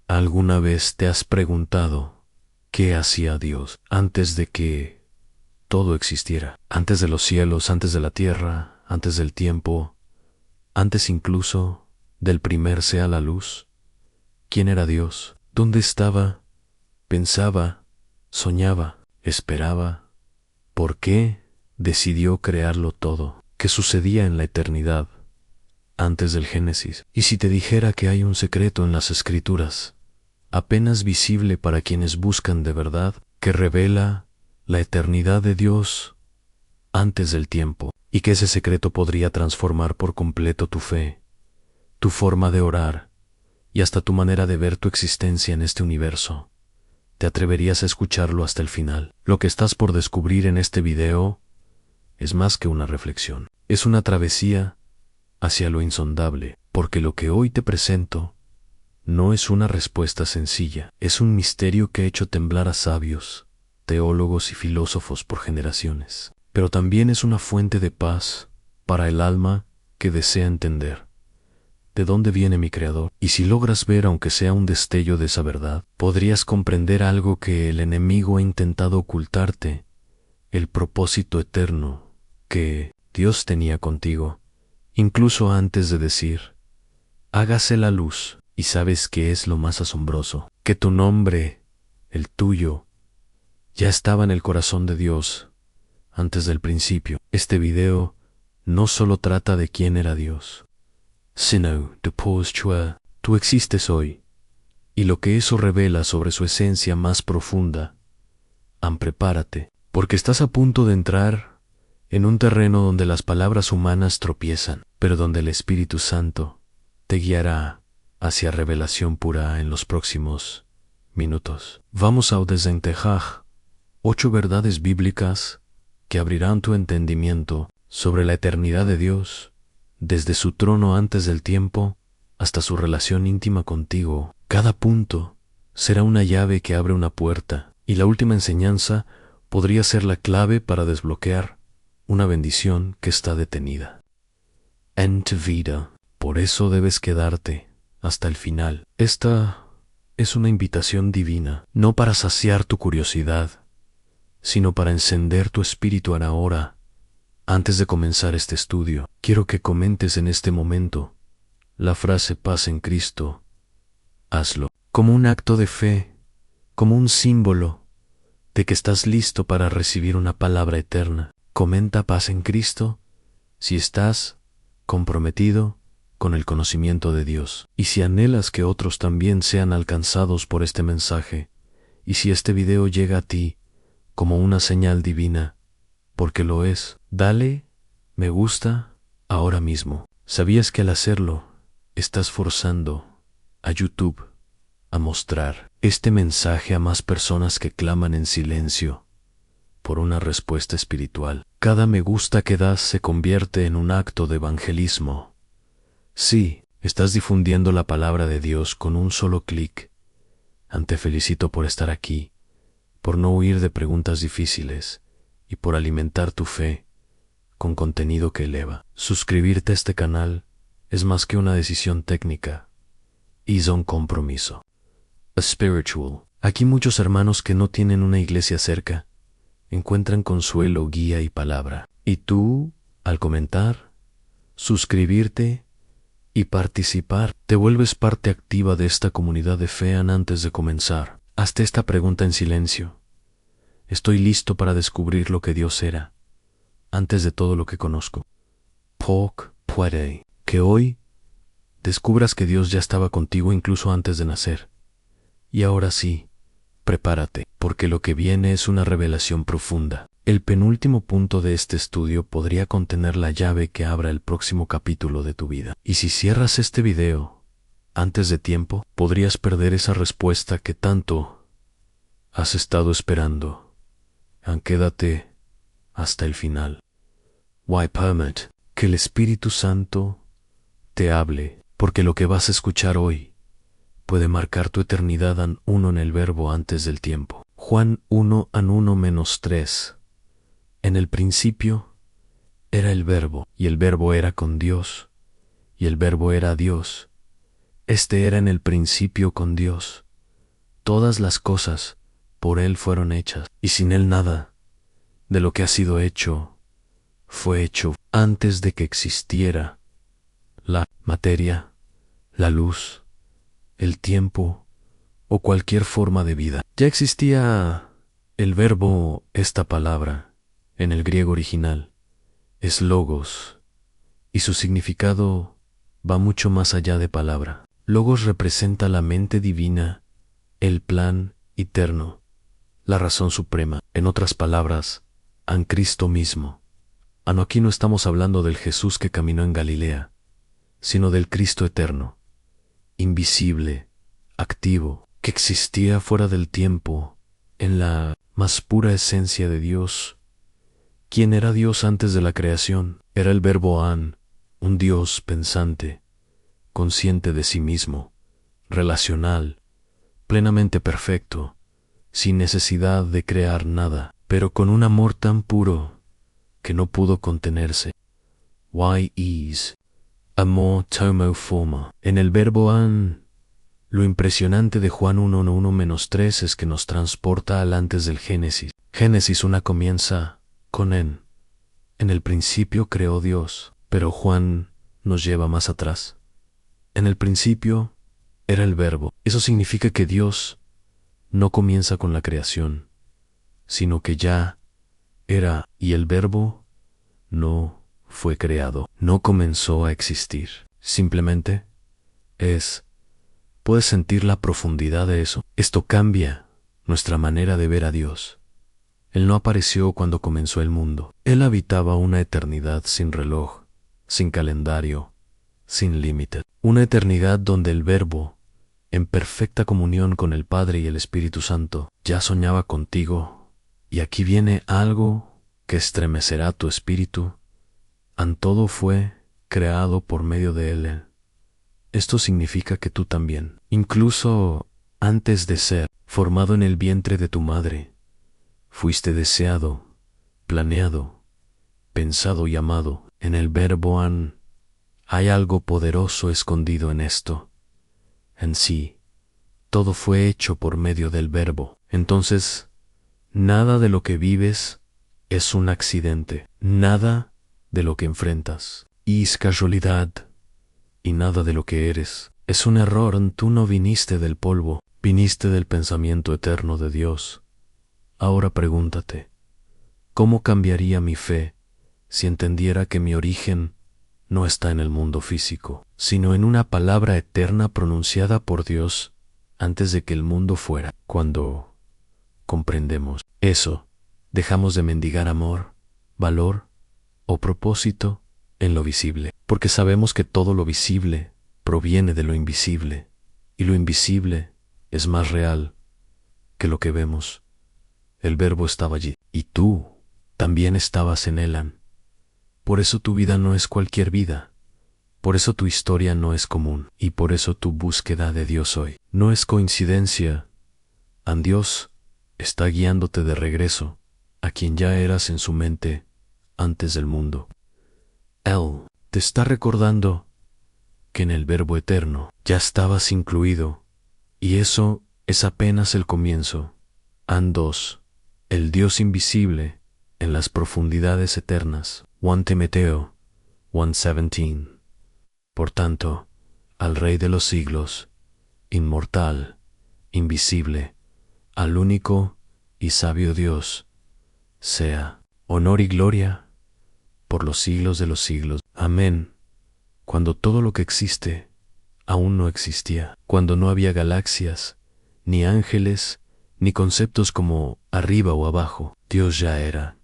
¿Alguna vez te has preguntado qué hacía Dios antes de que todo existiera? Antes de los cielos, antes de la tierra, antes del tiempo, antes incluso del primer sea la luz. ¿Quién era Dios? ¿Dónde estaba? ¿Pensaba? ¿Soñaba? ¿Esperaba? ¿Por qué decidió crearlo todo? ¿Qué sucedía en la eternidad antes del Génesis? Y si te dijera que hay un secreto en las Escrituras, apenas visible para quienes buscan de verdad, que revela la eternidad de Dios antes del tiempo, y que ese secreto podría transformar por completo tu fe, tu forma de orar y hasta tu manera de ver tu existencia en este universo? ¿Te atreverías a escucharlo hasta el final? Lo que estás por descubrir en este video es más que una reflexión. Es una travesía hacia lo insondable, porque lo que hoy te presento no es una respuesta sencilla. Es un misterio que ha hecho temblar a sabios, teólogos y filósofos por generaciones. Pero también es una fuente de paz para el alma que desea entender de dónde viene mi Creador. Y si logras ver, aunque sea un destello de esa verdad, podrías comprender algo que el enemigo ha intentado ocultarte: el propósito eterno que Dios tenía contigo, incluso antes de decir, hágase la luz. Y sabes qué es lo más asombroso: que tu nombre, el tuyo, ya estaba en el corazón de Dios antes del principio. Este video no solo trata de quién era Dios, sino de tú existes hoy, y lo que eso revela sobre su esencia más profunda. Prepárate, porque estás a punto de entrar en un terreno donde las palabras humanas tropiezan, pero donde el Espíritu Santo te guiará hacia revelación pura en los próximos minutos. Vamos a desenterrar 8 verdades bíblicas que abrirán tu entendimiento sobre la eternidad de Dios, desde su trono antes del tiempo hasta su relación íntima contigo. Cada punto será una llave que abre una puerta, y la última enseñanza podría ser la clave para desbloquear una bendición que está detenida en tu vida. Por eso debes quedarte hasta el final. Esta es una invitación divina, no para saciar tu curiosidad, sino para encender tu espíritu ahora. Antes de comenzar este estudio, quiero que comentes en este momento la frase paz en Cristo. Hazlo como un acto de fe, como un símbolo de que estás listo para recibir una palabra eterna. Comenta paz en Cristo si estás comprometido con el conocimiento de Dios, y si anhelas que otros también sean alcanzados por este mensaje, y si este video llega a ti como una señal divina, porque lo es. Dale me gusta ahora mismo. ¿Sabías que al hacerlo estás forzando a YouTube a mostrar este mensaje a más personas que claman en silencio por una respuesta espiritual? Cada me gusta que das se convierte en un acto de evangelismo. Sí, estás difundiendo la palabra de Dios con un solo clic. Te felicito por estar aquí, por no huir de preguntas difíciles y por alimentar tu fe con contenido que eleva. Suscribirte a este canal es más que una decisión técnica, es un compromiso. A spiritual. Aquí muchos hermanos que no tienen una iglesia cerca encuentran consuelo, guía y palabra. Y tú, al comentar, suscribirte y participar, te vuelves parte activa de esta comunidad de fe. Antes de comenzar, hazte esta pregunta en silencio: ¿estoy listo para descubrir lo que Dios era antes de todo lo que conozco? Puede que hoy descubras que Dios ya estaba contigo incluso antes de nacer. Y ahora sí, prepárate, porque lo que viene es una revelación profunda. El penúltimo punto de este estudio podría contener la llave que abra el próximo capítulo de tu vida. Y si cierras este video antes de tiempo, podrías perder esa respuesta que tanto has estado esperando. Quédate hasta el final. Why permit que el Espíritu Santo te hable, porque lo que vas a escuchar hoy puede marcar tu eternidad en el verbo antes del tiempo. Juan 1:1-3. En el principio era el verbo, y el verbo era con Dios, y el verbo era Dios. Este era en el principio con Dios. Todas las cosas por Él fueron hechas, y sin Él nada de lo que ha sido hecho fue hecho. Antes de que existiera la materia, la luz, el tiempo o cualquier forma de vida, ya existía el verbo. Esta palabra, en el griego original, es logos, y su significado va mucho más allá de palabra. Logos representa la mente divina, el plan eterno, la razón suprema. En otras palabras, an Cristo mismo. Aquí no estamos hablando del Jesús que caminó en Galilea, sino del Cristo eterno, invisible, activo, que existía fuera del tiempo, en la más pura esencia de Dios. ¿Quién era Dios antes de la creación? Era el verbo an, un Dios pensante, consciente de sí mismo, relacional, plenamente perfecto, sin necesidad de crear nada, pero con un amor tan puro que no pudo contenerse. Why is amor tomo forma. En el verbo an, lo impresionante de Juan 1:1-3 es que nos transporta al antes del Génesis. Génesis 1 comienza con en el principio creó Dios, pero Juan nos lleva más atrás. En el principio era el verbo. Eso significa que Dios no comienza con la creación, sino que ya era, y el verbo no fue creado, no comenzó a existir. Simplemente es. ¿Puedes sentir la profundidad de eso? Esto cambia nuestra manera de ver a Dios. Él no apareció cuando comenzó el mundo. Él habitaba una eternidad sin reloj, sin calendario, sin límite. Una eternidad donde el Verbo, en perfecta comunión con el Padre y el Espíritu Santo, ya soñaba contigo. Y aquí viene algo que estremecerá tu espíritu. Todo fue creado por medio de Él. Esto significa que tú también, incluso antes de ser formado en el vientre de tu madre, fuiste deseado, planeado, pensado y amado. En el verbo an hay algo poderoso escondido en esto. En sí, todo fue hecho por medio del verbo. Entonces, nada de lo que vives es un accidente. Nada de lo que enfrentas es casualidad. Y nada de lo que eres es un error. Tú no viniste del polvo, viniste del pensamiento eterno de Dios. Ahora pregúntate, ¿cómo cambiaría mi fe si entendiera que mi origen no está en el mundo físico, sino en una palabra eterna pronunciada por Dios antes de que el mundo fuera? Cuando comprendemos eso, dejamos de mendigar amor, valor o propósito en lo visible, porque sabemos que todo lo visible proviene de lo invisible, y lo invisible es más real que lo que vemos. El verbo estaba allí, y tú también estabas en él. Por eso tu vida no es cualquier vida, por eso tu historia no es común, y por eso tu búsqueda de Dios hoy no es coincidencia. Dios está guiándote de regreso a quien ya eras en su mente antes del mundo. Él te está recordando que en el Verbo eterno ya estabas incluido, y eso es apenas el comienzo. Dos, el Dios invisible en las profundidades eternas. 1 Timoteo 1:17. Por tanto, al Rey de los siglos, inmortal, invisible, al único y sabio Dios, sea honor y gloria por los siglos de los siglos. Amén. Cuando todo lo que existe aún no existía, cuando no había galaxias, ni ángeles, ni conceptos como arriba o abajo, Dios ya era,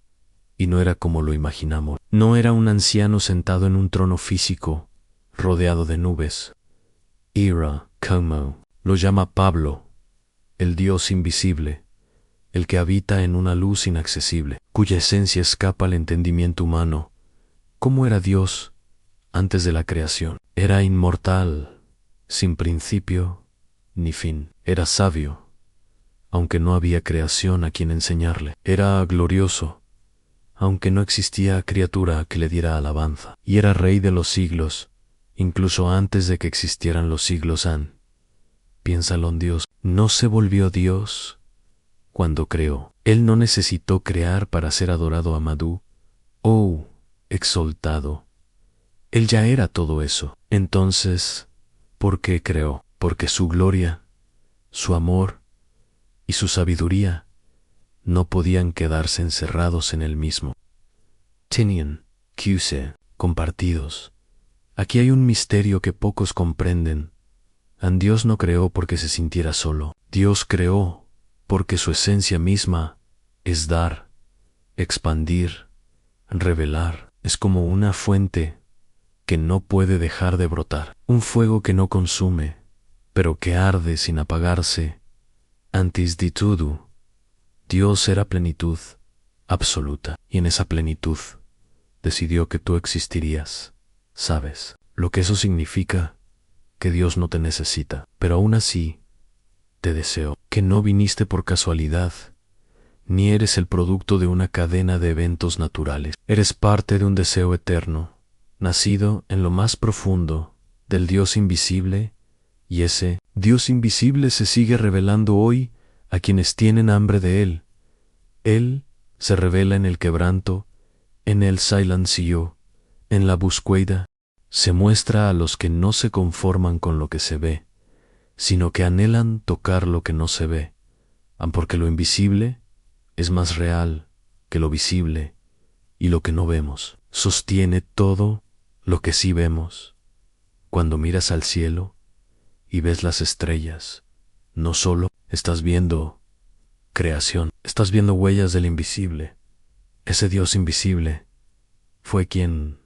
y no era como lo imaginamos. No era un anciano sentado en un trono físico, rodeado de nubes. Era como lo llama Pablo, el Dios invisible, el que habita en una luz inaccesible, cuya esencia escapa al entendimiento humano. ¿Cómo era Dios antes de la creación? Era inmortal, sin principio ni fin. Era sabio, aunque no había creación a quien enseñarle. Era glorioso, aunque no existía criatura que le diera alabanza. Y era Rey de los siglos, incluso antes de que existieran los siglos han. Piénsalo en Dios. No se volvió Dios cuando creó. Él no necesitó crear para ser adorado Amadú o exaltado. Él ya era todo eso. Entonces, ¿por qué creó? Porque su gloria, su amor y su sabiduría no podían quedarse encerrados en él mismo. Tenían que ser compartidos. Aquí hay un misterio que pocos comprenden. Dios no creó porque se sintiera solo. Dios creó porque su esencia misma es dar, expandir, revelar. Es como una fuente que no puede dejar de brotar. Un fuego que no consume, pero que arde sin apagarse. Antes de todo, Dios era plenitud absoluta, y en esa plenitud decidió que tú existirías. ¿Sabes lo que eso significa? Que Dios no te necesita, pero aún así te deseo, que no viniste por casualidad, ni eres el producto de una cadena de eventos naturales. Eres parte de un deseo eterno, nacido en lo más profundo del Dios invisible, y ese Dios invisible se sigue revelando hoy a quienes tienen hambre de Él. Él se revela en el quebranto, en el silencio, en la búsqueda. Se muestra a los que no se conforman con lo que se ve, sino que anhelan tocar lo que no se ve, porque lo invisible es más real que lo visible, y lo que no vemos sostiene todo lo que sí vemos. Cuando miras al cielo y ves las estrellas, no solo estás viendo creación, estás viendo huellas del invisible. Ese Dios invisible fue quien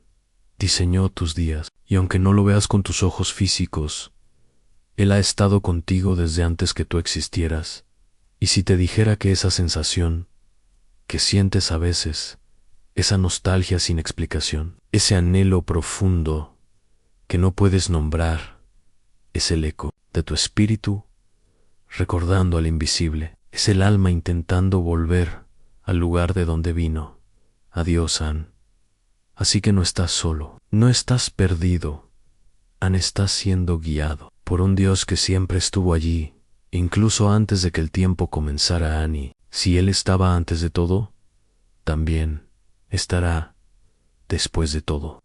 diseñó tus días, y aunque no lo veas con tus ojos físicos, Él ha estado contigo desde antes que tú existieras. Y si te dijera que esa sensación que sientes a veces, esa nostalgia sin explicación, ese anhelo profundo que no puedes nombrar, es el eco de tu espíritu recordando al invisible, es el alma intentando volver al lugar de donde vino, a Dios, Han. Así que no estás solo, no estás perdido, estás siendo guiado por un Dios que siempre estuvo allí, incluso antes de que el tiempo comenzara, Annie. Si Él estaba antes de todo, también estará después de todo.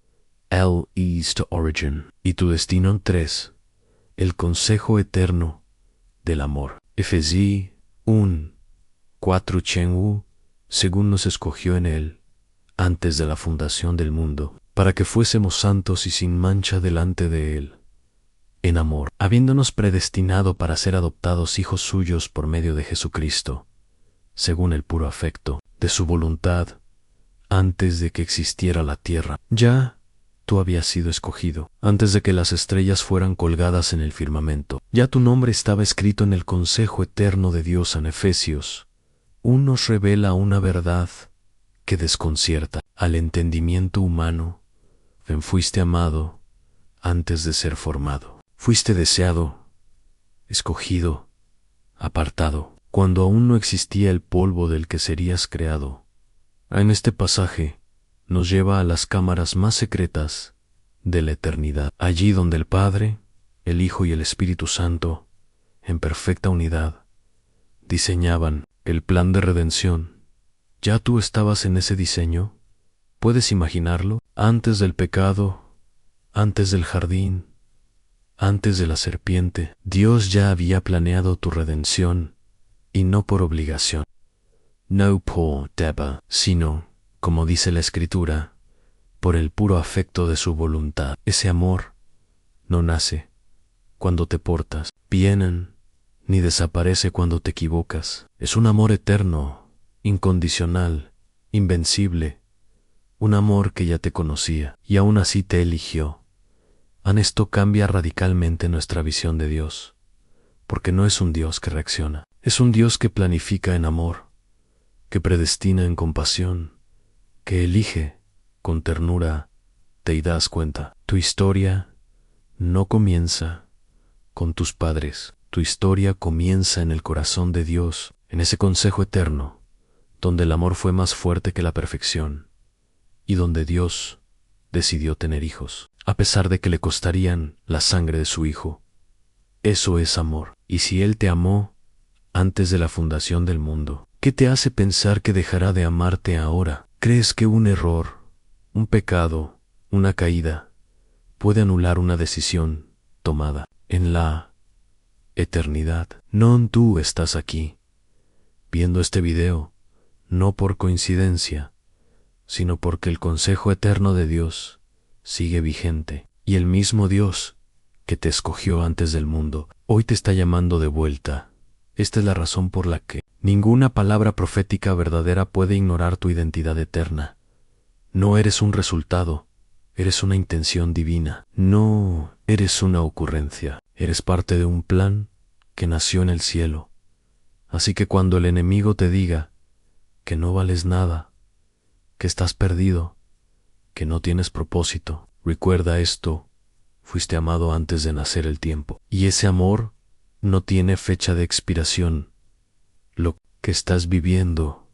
L is to origin. Y tu destino 3, el consejo eterno del amor. Efesí 1, 4 Chen-wu, según nos escogió en Él, antes de la fundación del mundo, para que fuésemos santos y sin mancha delante de Él, en amor, habiéndonos predestinado para ser adoptados hijos suyos por medio de Jesucristo, según el puro afecto de su voluntad, antes de que existiera la tierra. Ya tú habías sido escogido, antes de que las estrellas fueran colgadas en el firmamento. Ya tu nombre estaba escrito en el consejo eterno de Dios. En Efesios 1 nos revela una verdad que desconcierta al entendimiento humano. Fuiste amado antes de ser formado. Fuiste deseado, escogido, apartado, cuando aún no existía el polvo del que serías creado. En este pasaje nos lleva a las cámaras más secretas de la eternidad, allí donde el Padre, el Hijo y el Espíritu Santo, en perfecta unidad, diseñaban el plan de redención. ¿Ya tú estabas en ese diseño? ¿Puedes imaginarlo? Antes del pecado, antes del jardín, antes de la serpiente, Dios ya había planeado tu redención, y no por obligación. No por deba, sino, como dice la Escritura, por el puro afecto de su voluntad. Ese amor no nace cuando te portas bien, ni desaparece cuando te equivocas. Es un amor eterno, incondicional, invencible, un amor que ya te conocía y aún así te eligió. Esto cambia radicalmente nuestra visión de Dios, porque no es un Dios que reacciona, es un Dios que planifica en amor, que predestina en compasión, que elige con ternura. Te das cuenta, tu historia no comienza con tus padres, tu historia comienza en el corazón de Dios, en ese consejo eterno, donde el amor fue más fuerte que la perfección, y donde Dios decidió tener hijos. a pesar de que le costarían la sangre de su hijo. Eso es amor. Y si Él te amó antes de la fundación del mundo, ¿qué te hace pensar que dejará de amarte ahora? ¿Crees que un error, un pecado, una caída, puede anular una decisión tomada en la eternidad? No, tú estás aquí, viendo este video, no por coincidencia, sino porque el consejo eterno de Dios sigue vigente, y el mismo Dios que te escogió antes del mundo, hoy te está llamando de vuelta. Esta es la razón por la que ninguna palabra profética verdadera puede ignorar tu identidad eterna. No eres un resultado, eres una intención divina. No eres una ocurrencia, eres parte de un plan que nació en el cielo. Así que cuando el enemigo te diga que no vales nada, que estás perdido, que no tienes propósito, recuerda esto: fuiste amado antes de nacer el tiempo. Y ese amor no tiene fecha de expiración. Lo que estás viviendo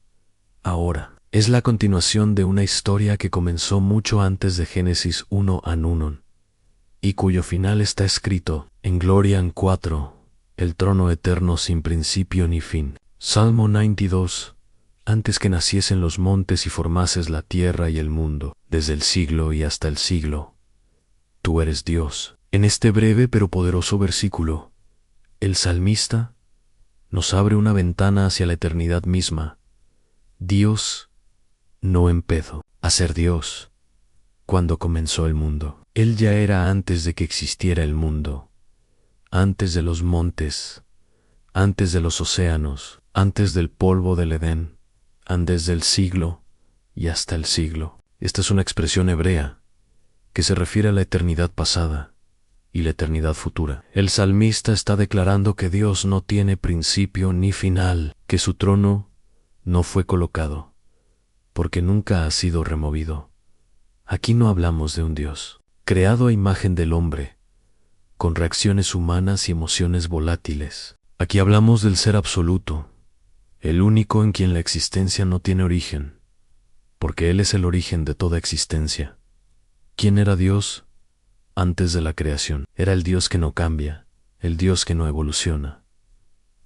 ahora es la continuación de una historia que comenzó mucho antes de Génesis 1 a Nunon, y cuyo final está escrito en Gloria en 4, el trono eterno sin principio ni fin. Salmo 92. Antes que naciesen los montes y formases la tierra y el mundo, desde el siglo y hasta el siglo, tú eres Dios. En este breve pero poderoso versículo, el salmista nos abre una ventana hacia la eternidad misma. Dios no empezó a ser Dios cuando comenzó el mundo. Él ya era antes de que existiera el mundo, antes de los montes, antes de los océanos, antes del polvo del Edén, antes del siglo y hasta el siglo. Esta es una expresión hebrea que se refiere a la eternidad pasada y la eternidad futura. El salmista está declarando que Dios no tiene principio ni final, que su trono no fue colocado, porque nunca ha sido removido. Aquí no hablamos de un Dios creado a imagen del hombre, con reacciones humanas y emociones volátiles. Aquí hablamos del ser absoluto, el único en quien la existencia no tiene origen, porque Él es el origen de toda existencia. ¿Quién era Dios antes de la creación? Era el Dios que no cambia, el Dios que no evoluciona,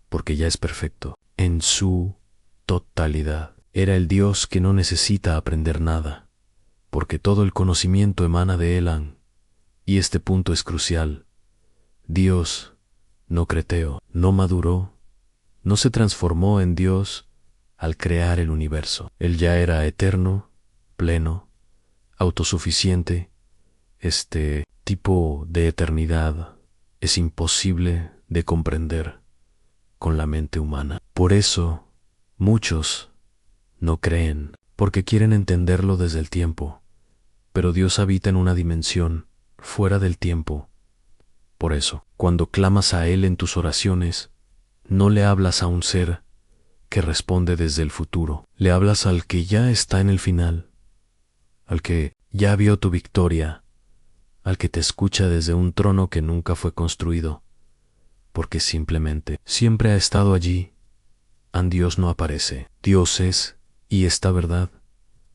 porque ya es perfecto en su totalidad. Era el Dios que no necesita aprender nada, porque todo el conocimiento emana de Él. Y este punto es crucial. Dios no creteó, no maduró, no se transformó en Dios al crear el universo. Él ya era eterno, pleno, autosuficiente. Este tipo de eternidad es imposible de comprender con la mente humana. Por eso, muchos no creen, porque quieren entenderlo desde el tiempo. Pero Dios habita en una dimensión fuera del tiempo. Por eso, cuando clamas a Él en tus oraciones, no le hablas a un ser que responde desde el futuro. Le hablas al que ya está en el final, al que ya vio tu victoria, al que te escucha desde un trono que nunca fue construido, porque simplemente siempre ha estado allí. Dios no aparece. Dios es, y esta verdad,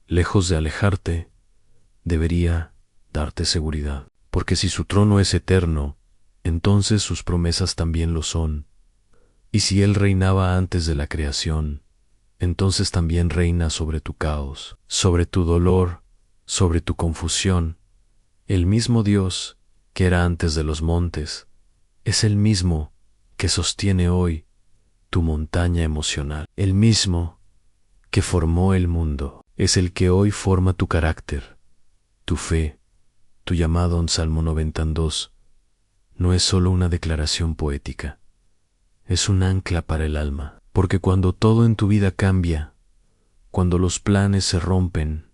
lejos de alejarte, debería darte seguridad, porque si su trono es eterno, entonces sus promesas también lo son. Y si Él reinaba antes de la creación, entonces también reina sobre tu caos, sobre tu dolor, sobre tu confusión. El mismo Dios que era antes de los montes, es el mismo que sostiene hoy tu montaña emocional. El mismo que formó el mundo, es el que hoy forma tu carácter, tu fe. Tu llamado en Salmo 92 no es solo una declaración poética, es un ancla para el alma, porque cuando todo en tu vida cambia, cuando los planes se rompen,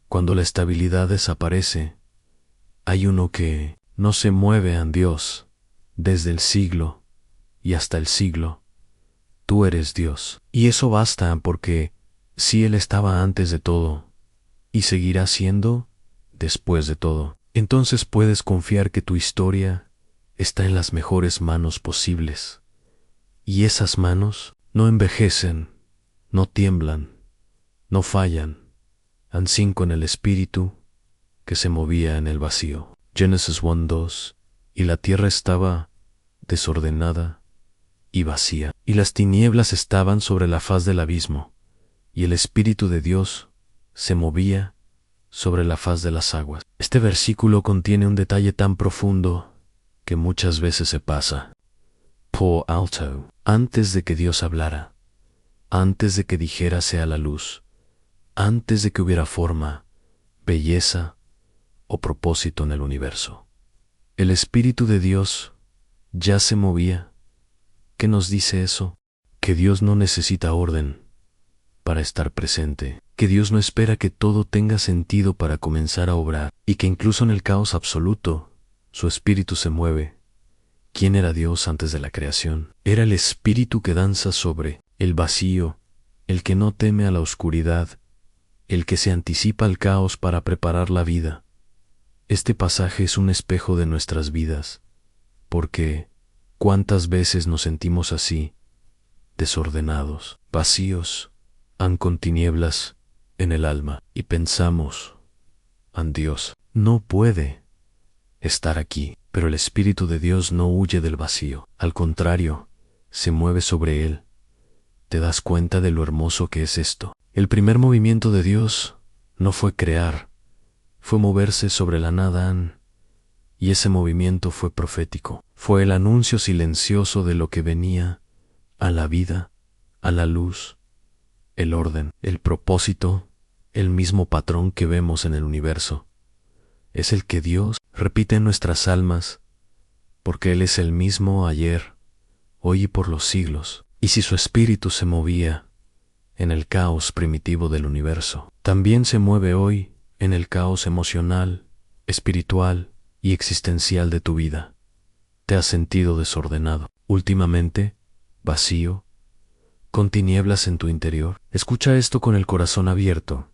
cuando la estabilidad desaparece, hay uno que no se mueve en Dios desde el siglo y hasta el siglo. Tú eres Dios. Y eso basta, porque si Él estaba antes de todo y seguirá siendo después de todo, entonces puedes confiar que tu historia está en las mejores manos posibles. Y esas manos no envejecen, no tiemblan, no fallan, ansí con el espíritu que se movía en el vacío. Génesis 1:2, y la tierra estaba desordenada y vacía, y las tinieblas estaban sobre la faz del abismo, y el Espíritu de Dios se movía sobre la faz de las aguas. Este versículo contiene un detalle tan profundo que muchas veces se pasa por alto. Antes de que Dios hablara, antes de que dijera sea la luz, antes de que hubiera forma, belleza o propósito en el universo, el Espíritu de Dios ya se movía. ¿Qué nos dice eso? Que Dios no necesita orden para estar presente, que Dios no espera que todo tenga sentido para comenzar a obrar, y que incluso en el caos absoluto, su Espíritu se mueve. ¿Quién era Dios antes de la creación? Era el Espíritu que danza sobre el vacío, el que no teme a la oscuridad, el que se anticipa al caos para preparar la vida. Este pasaje es un espejo de nuestras vidas, porque ¿cuántas veces nos sentimos así, desordenados, vacíos, con tinieblas en el alma, y pensamos, Dios no puede estar aquí? Pero el Espíritu de Dios no huye del vacío, al contrario, se mueve sobre él. ¿Te das cuenta de lo hermoso que es esto? El primer movimiento de Dios no fue crear, fue moverse sobre la nada, y ese movimiento fue profético. Fue el anuncio silencioso de lo que venía a la vida, a la luz, el orden, el propósito, el mismo patrón que vemos en el universo. Es el que Dios repite en nuestras almas, porque Él es el mismo ayer, hoy y por los siglos. Y si su espíritu se movía en el caos primitivo del universo, también se mueve hoy en el caos emocional, espiritual y existencial de tu vida. ¿Te has sentido desordenado últimamente, vacío, con tinieblas en tu interior? Escucha esto con el corazón abierto.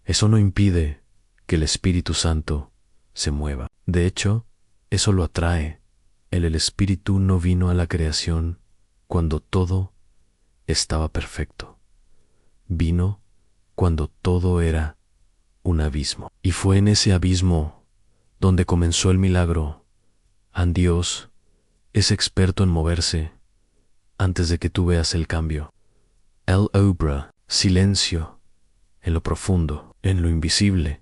Eso no impide que el Espíritu Santo se mueva. De hecho, eso lo atrae. El Espíritu no vino a la creación cuando todo estaba perfecto. Vino cuando todo era un abismo. Y fue en ese abismo donde comenzó el milagro. Dios es experto en moverse antes de que tú veas el cambio. Él obra silencio en lo profundo, en lo invisible.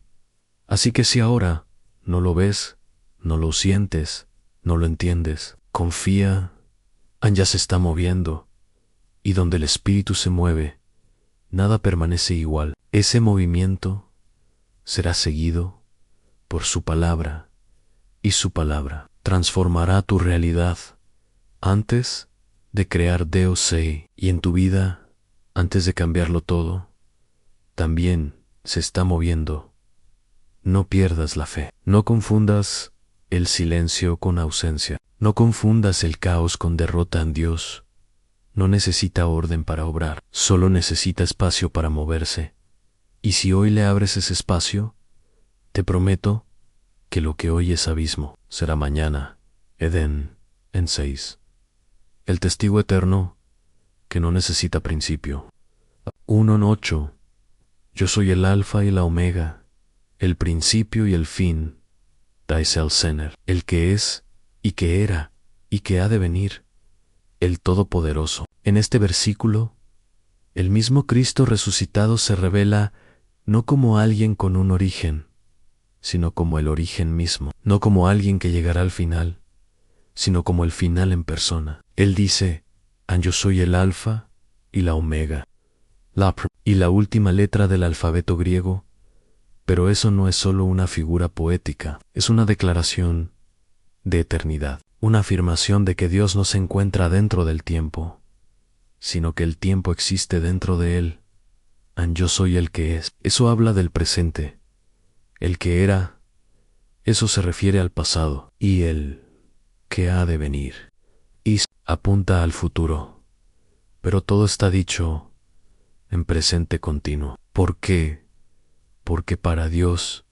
Así que si ahora no lo ves, no lo sientes, no lo entiendes, confía, ya se está moviendo, y donde el Espíritu se mueve, nada permanece igual. Ese movimiento será seguido por su palabra, y su palabra transformará tu realidad antes de crear Deus sei, y en tu vida, antes de cambiarlo todo, también se está moviendo. No pierdas la fe. No confundas el silencio con ausencia. No confundas el caos con derrota. En Dios no necesita orden para obrar, solo necesita espacio para moverse. Y si hoy le abres ese espacio, te prometo que lo que hoy es abismo será mañana Edén en 6. El testigo eterno que no necesita principio. 1:8. Yo soy el alfa y la omega, el principio y el fin, dais el Sener, el que es, y que era, y que ha de venir, el Todopoderoso. En este versículo, el mismo Cristo resucitado se revela no como alguien con un origen, sino como el origen mismo, no como alguien que llegará al final, sino como el final en persona. Él dice, yo soy el alfa y la omega, y la última letra del alfabeto griego. Pero eso no es solo una figura poética, es una declaración de eternidad, una afirmación de que Dios no se encuentra dentro del tiempo, sino que el tiempo existe dentro de Él. Yo soy el que es. Eso habla del presente. El que era, eso se refiere al pasado, y el que ha de venir. Y apunta al futuro. Pero todo está dicho en presente continuo. ¿Por qué? Porque para Dios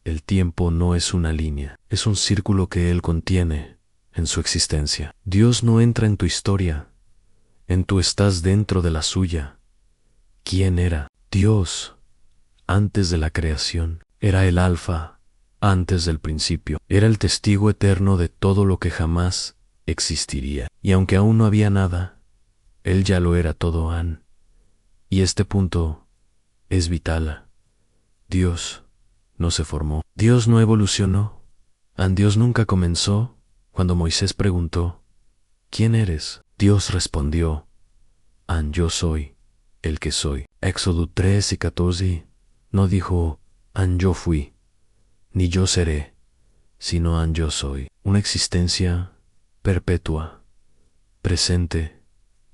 el tiempo no es una línea, es un círculo que Él contiene en su existencia. Dios no entra en tu historia, tú estás dentro de la suya. ¿Quién era? Dios, antes de la creación, era el alfa, antes del principio. Era el testigo eterno de todo lo que jamás existiría. Y aunque aún no había nada, Él ya lo era todo. Y este punto es vital. Dios no se formó. Dios no evolucionó. Dios nunca comenzó. Cuando Moisés preguntó, ¿quién eres? Dios respondió, yo soy el que soy. Éxodo 3:14 no dijo, yo fui, ni yo seré, sino yo soy. Una existencia perpetua, presente,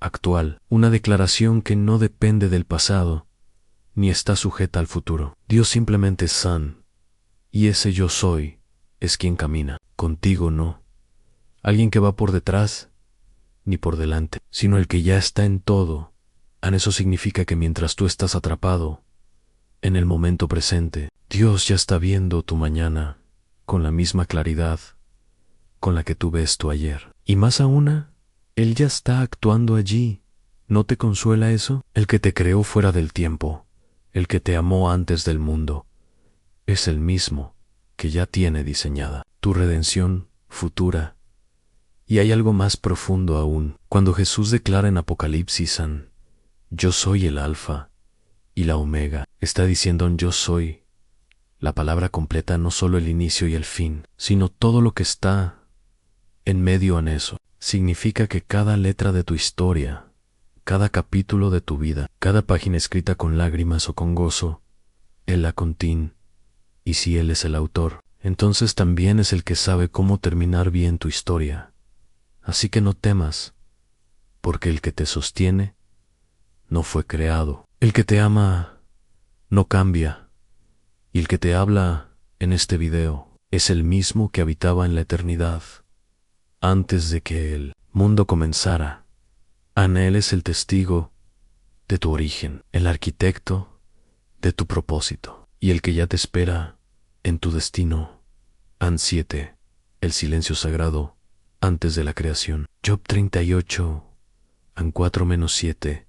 actual. Una declaración que no depende del pasado, ni está sujeta al futuro. Dios simplemente es y ese yo soy es quien camina. Contigo no. Alguien que va por detrás, ni por delante, sino el que ya está en todo. Eso significa que mientras tú estás atrapado en el momento presente, Dios ya está viendo tu mañana con la misma claridad con la que tú ves tu ayer. Y más aún, Él ya está actuando allí. ¿No te consuela eso? El que te creó fuera del tiempo, el que te amó antes del mundo, es el mismo que ya tiene diseñada tu redención futura. Y hay algo más profundo aún. Cuando Jesús declara en Apocalipsis, yo soy el Alfa y la Omega, está diciendo yo soy. La palabra completa no solo el inicio y el fin, sino todo lo que está en medio en eso. Significa que cada letra de tu historia, cada capítulo de tu vida, cada página escrita con lágrimas o con gozo, Él la contiene. Y si Él es el autor, entonces también es el que sabe cómo terminar bien tu historia. Así que no temas, porque el que te sostiene no fue creado. El que te ama no cambia, y el que te habla en este video es el mismo que habitaba en la eternidad, antes de que el mundo comenzara. Él es el testigo de tu origen, el arquitecto de tu propósito, y el que ya te espera en tu destino. 7. El silencio sagrado antes de la creación. Job 38, 4-7.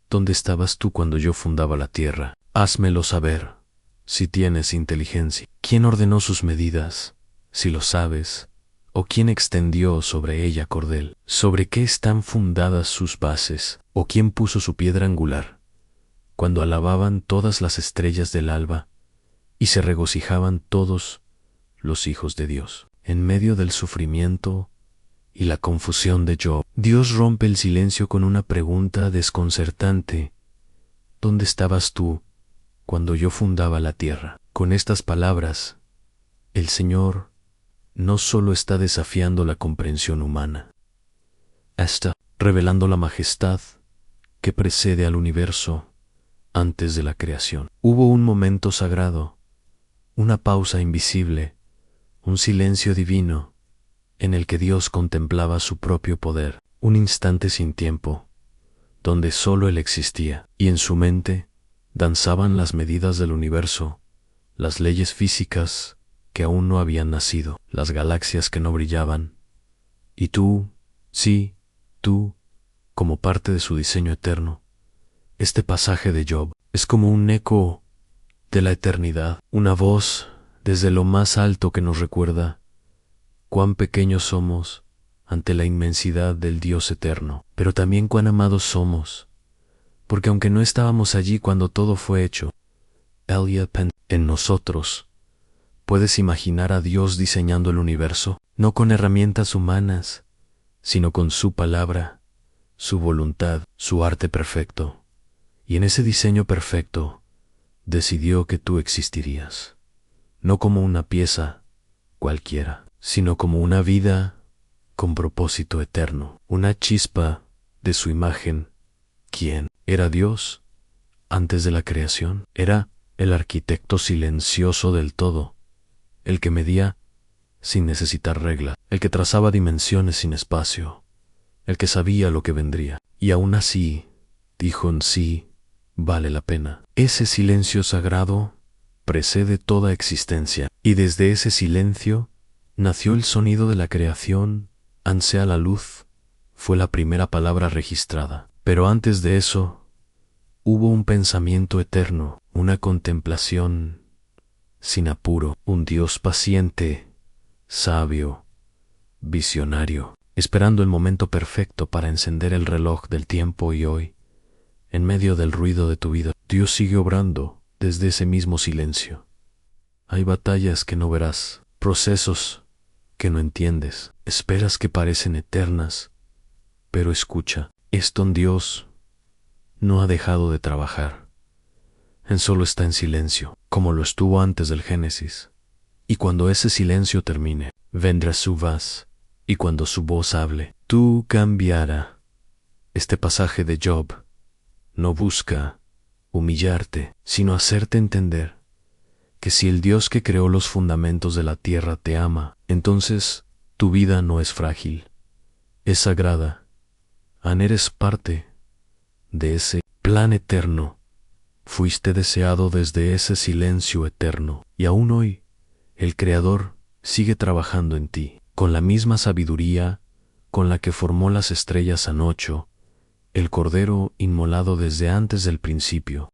¿Dónde estabas tú cuando yo fundaba la tierra? Házmelo saber, si tienes inteligencia. ¿Quién ordenó sus medidas, si lo sabes? ¿O quién extendió sobre ella cordel? ¿Sobre qué están fundadas sus bases? ¿O quién puso su piedra angular? Cuando alababan todas las estrellas del alba y se regocijaban todos los hijos de Dios. En medio del sufrimiento y la confusión de Job, Dios rompe el silencio con una pregunta desconcertante. ¿Dónde estabas tú cuando yo fundaba la tierra? Con estas palabras, el Señor no solo está desafiando la comprensión humana, está revelando la majestad que precede al universo antes de la creación. Hubo un momento sagrado, una pausa invisible, un silencio divino en el que Dios contemplaba su propio poder, un instante sin tiempo, donde solo Él existía, y en su mente danzaban las medidas del universo, las leyes físicas que aún no habían nacido, las galaxias que no brillaban, y tú, sí, tú, como parte de su diseño eterno. Este pasaje de Job es como un eco de la eternidad, una voz desde lo más alto que nos recuerda cuán pequeños somos ante la inmensidad del Dios eterno, pero también cuán amados somos, porque aunque no estábamos allí cuando todo fue hecho, en nosotros, ¿puedes imaginar a Dios diseñando el universo? No con herramientas humanas, sino con su palabra, su voluntad, su arte perfecto. Y en ese diseño perfecto, decidió que tú existirías, no como una pieza cualquiera, sino como una vida con propósito eterno, una chispa de su imagen. ¿Quién era Dios antes de la creación? Era el arquitecto silencioso del todo, el que medía sin necesitar regla, el que trazaba dimensiones sin espacio, el que sabía lo que vendría, y aún así dijo en sí, vale la pena. Ese silencio sagrado precede toda existencia, y desde ese silencio nació el sonido de la creación. Sea la luz, fue la primera palabra registrada. Pero antes de eso, hubo un pensamiento eterno, una contemplación sin apuro, un Dios paciente, sabio, visionario, esperando el momento perfecto para encender el reloj del tiempo. Y hoy, en medio del ruido de tu vida, Dios sigue obrando desde ese mismo silencio. Hay batallas que no verás, procesos que no entiendes, esperas que parecen eternas, pero escucha, esto en Dios no ha dejado de trabajar. Él solo está en silencio, como lo estuvo antes del Génesis. Y cuando ese silencio termine, vendrá su voz, y cuando su voz hable, tú cambiará. Este pasaje de Job no busca humillarte, sino hacerte entender que si el Dios que creó los fundamentos de la tierra te ama, entonces tu vida no es frágil, es sagrada. Eres parte de ese plan eterno. Fuiste deseado desde ese silencio eterno, y aún hoy el Creador sigue trabajando en ti, con la misma sabiduría con la que formó las estrellas anoche, el Cordero inmolado desde antes del principio.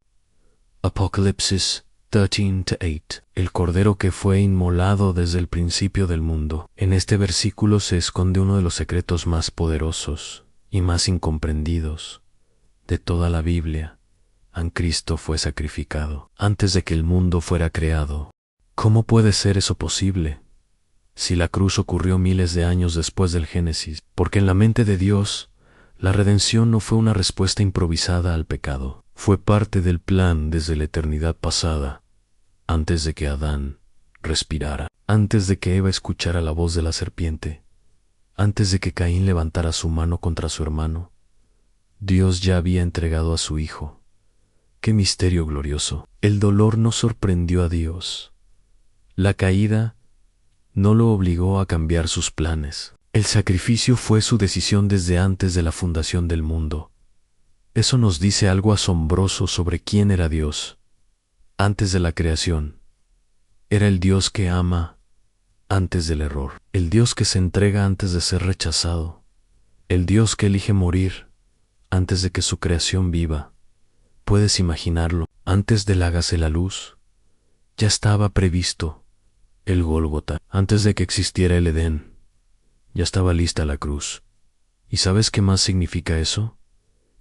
Apocalipsis 13:8. El Cordero que fue inmolado desde el principio del mundo. En este versículo se esconde uno de los secretos más poderosos y más incomprendidos de toda la Biblia. Cristo fue sacrificado antes de que el mundo fuera creado. ¿Cómo puede ser eso posible? Si la cruz ocurrió miles de años después del Génesis, porque en la mente de Dios, la redención no fue una respuesta improvisada al pecado, fue parte del plan desde la eternidad pasada, antes de que Adán respirara, antes de que Eva escuchara la voz de la serpiente, antes de que Caín levantara su mano contra su hermano. Dios ya había entregado a su Hijo. ¡Qué misterio glorioso! El dolor no sorprendió a Dios. La caída no lo obligó a cambiar sus planes. El sacrificio fue su decisión desde antes de la fundación del mundo. Eso nos dice algo asombroso sobre quién era Dios. Antes de la creación, era el Dios que ama antes del error, el Dios que se entrega antes de ser rechazado, el Dios que elige morir antes de que su creación viva. Puedes imaginarlo, antes del hágase la luz, ya estaba previsto el Gólgota, antes de que existiera el Edén, ya estaba lista la cruz. ¿Y sabes qué más significa eso?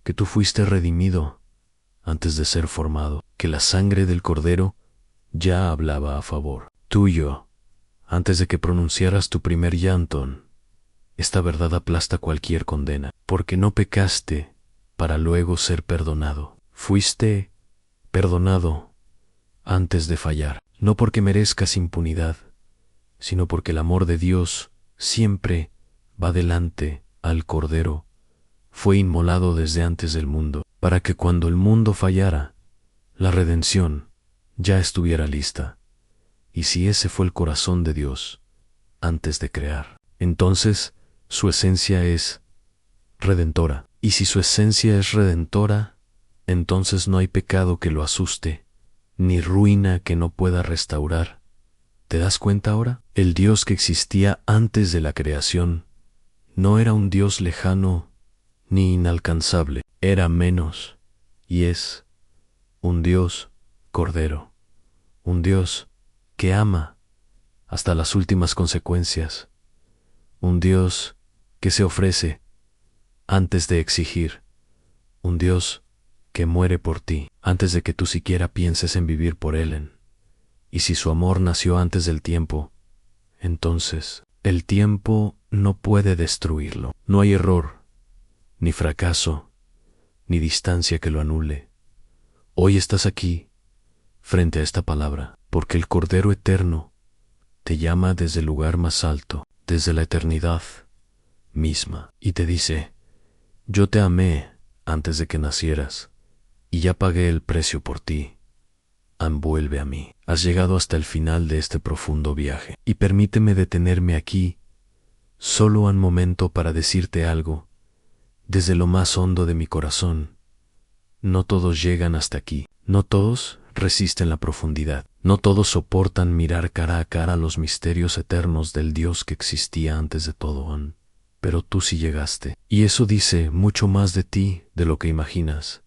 Que tú fuiste redimido antes de ser formado, que la sangre del Cordero ya hablaba a favor tuyo, antes de que pronunciaras tu primer llanto. Esta verdad aplasta cualquier condena, porque no pecaste para luego ser perdonado. Fuiste perdonado antes de fallar, no porque merezcas impunidad, sino porque el amor de Dios siempre va delante al Cordero. Fue inmolado desde antes del mundo, para que cuando el mundo fallara, la redención ya estuviera lista. Y si ese fue el corazón de Dios antes de crear, entonces su esencia es redentora. Y si su esencia es redentora, entonces no hay pecado que lo asuste, ni ruina que no pueda restaurar. ¿Te das cuenta ahora? El Dios que existía antes de la creación no era un Dios lejano ni inalcanzable, era menos, y es un Dios Cordero, un Dios que ama hasta las últimas consecuencias, un Dios que se ofrece antes de exigir, un Dios que muere por ti antes de que tú siquiera pienses en vivir por Él. Y si su amor nació antes del tiempo, entonces el tiempo no puede destruirlo. No hay error, ni fracaso, ni distancia que lo anule. Hoy estás aquí, frente a esta palabra, porque el Cordero Eterno te llama desde el lugar más alto, desde la eternidad misma, y te dice: yo te amé antes de que nacieras, y ya pagué el precio por ti. Vuelve a mí. Has llegado hasta el final de este profundo viaje, y permíteme detenerme aquí solo un momento para decirte algo desde lo más hondo de mi corazón. No todos llegan hasta aquí, no todos resisten la profundidad, no todos soportan mirar cara a cara los misterios eternos del Dios que existía antes de todo. Pero tú sí llegaste, y eso dice mucho más de ti de lo que imaginas.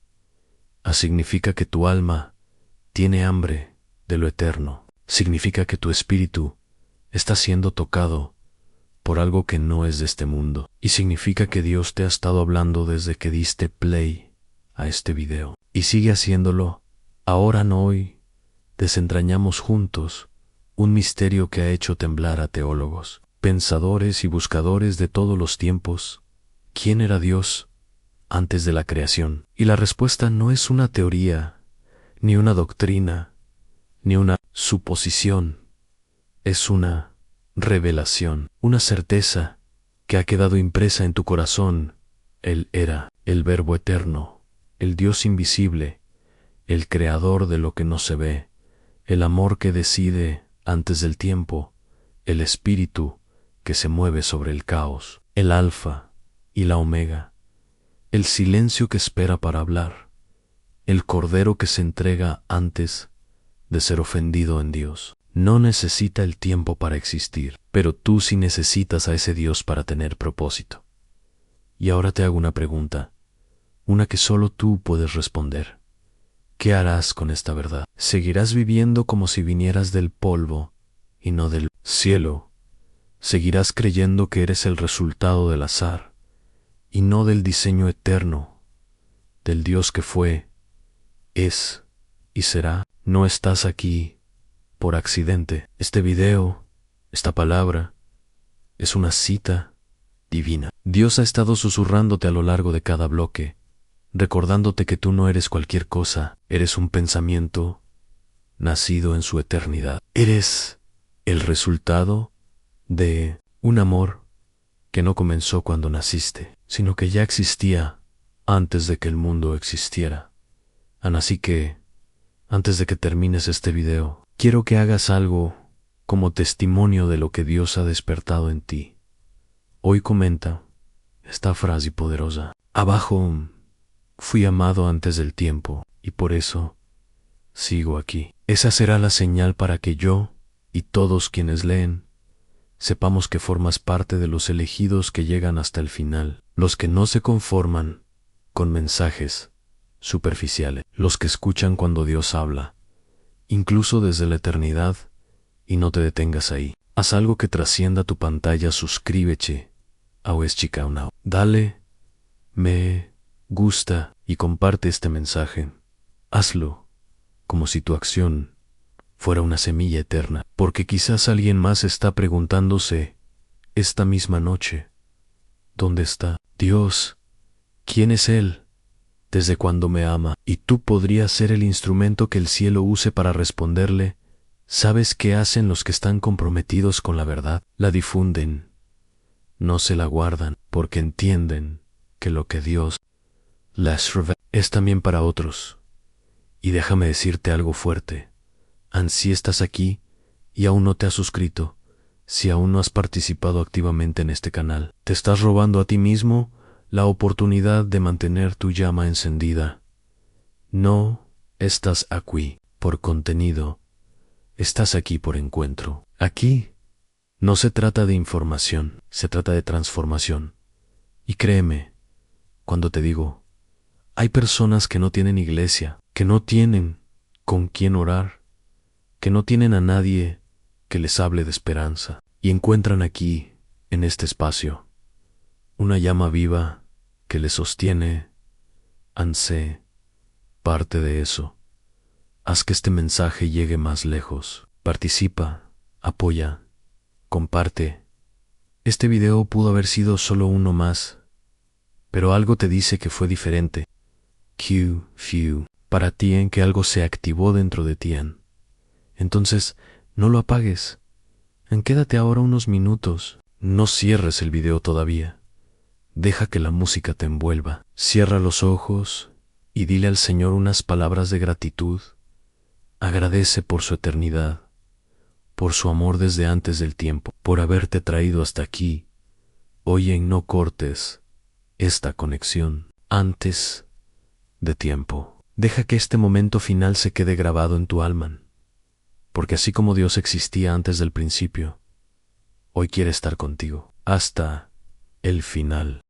Significa que tu alma tiene hambre de lo eterno, significa que tu espíritu está siendo tocado por algo que no es de este mundo. Y significa que Dios te ha estado hablando desde que diste play a este video. Y sigue haciéndolo. Ahora no hoy desentrañamos juntos un misterio que ha hecho temblar a teólogos, pensadores y buscadores de todos los tiempos. ¿Quién era Dios antes de la creación? Y la respuesta no es una teoría, ni una doctrina, ni una suposición. Es una revelación, una certeza que ha quedado impresa en tu corazón. Él era el Verbo eterno, el Dios invisible, el creador de lo que no se ve, el amor que decide antes del tiempo, el espíritu que se mueve sobre el caos, el alfa y la omega, el silencio que espera para hablar, el cordero que se entrega antes de ser ofendido en Dios. No necesita el tiempo para existir, pero tú sí necesitas a ese Dios para tener propósito. Y ahora te hago una pregunta, una que solo tú puedes responder. ¿Qué harás con esta verdad? ¿Seguirás viviendo como si vinieras del polvo y no del cielo? ¿Seguirás creyendo que eres el resultado del azar y no del diseño eterno, del Dios que fue, es y será? No estás aquí por accidente. Este video, esta palabra, es una cita divina. Dios ha estado susurrándote a lo largo de cada bloque, recordándote que tú no eres cualquier cosa, eres un pensamiento nacido en su eternidad. Eres el resultado de un amor que no comenzó cuando naciste, sino que ya existía antes de que el mundo existiera. Así que, antes de que termines este video, quiero que hagas algo como testimonio de lo que Dios ha despertado en ti. Hoy comenta esta frase poderosa. Abajo, fui amado antes del tiempo y por eso sigo aquí. Esa será la señal para que yo y todos quienes leen sepamos que formas parte de los elegidos que llegan hasta el final, los que no se conforman con mensajes superficiales, los que escuchan cuando Dios habla, incluso desde la eternidad, y no te detengas ahí. Haz algo que trascienda tu pantalla, suscríbete a Westchica Now. Dale me gusta y comparte este mensaje. Hazlo como si tu acción fuera una semilla eterna, porque quizás alguien más está preguntándose esta misma noche, ¿dónde está Dios? ¿Quién es Él? ¿Desde cuándo me ama? Y tú podrías ser el instrumento que el cielo use para responderle. ¿Sabes qué hacen los que están comprometidos con la verdad? La difunden, no se la guardan, porque entienden que lo que Dios les revela es también para otros. Y déjame decirte algo fuerte. Si estás aquí y aún no te has suscrito, si aún no has participado activamente en este canal, te estás robando a ti mismo la oportunidad de mantener tu llama encendida. No estás aquí por contenido, estás aquí por encuentro. Aquí no se trata de información, se trata de transformación. Y créeme, cuando te digo, hay personas que no tienen iglesia, que no tienen con quién orar, que no tienen a nadie que les hable de esperanza, y encuentran aquí, en este espacio, una llama viva que les sostiene. Sé parte de eso. Haz que este mensaje llegue más lejos. Participa, apoya, comparte. Este video pudo haber sido solo uno más, pero algo te dice que fue diferente. Para ti en que algo se activó dentro de ti. Entonces, no lo apagues. Quédate ahora unos minutos. No cierres el video todavía. Deja que la música te envuelva. Cierra los ojos y dile al Señor unas palabras de gratitud. Agradece por su eternidad, por su amor desde antes del tiempo, por haberte traído hasta aquí. Oye, no cortes esta conexión antes de tiempo. Deja que este momento final se quede grabado en tu alma, porque así como Dios existía antes del principio, hoy quiere estar contigo hasta el final.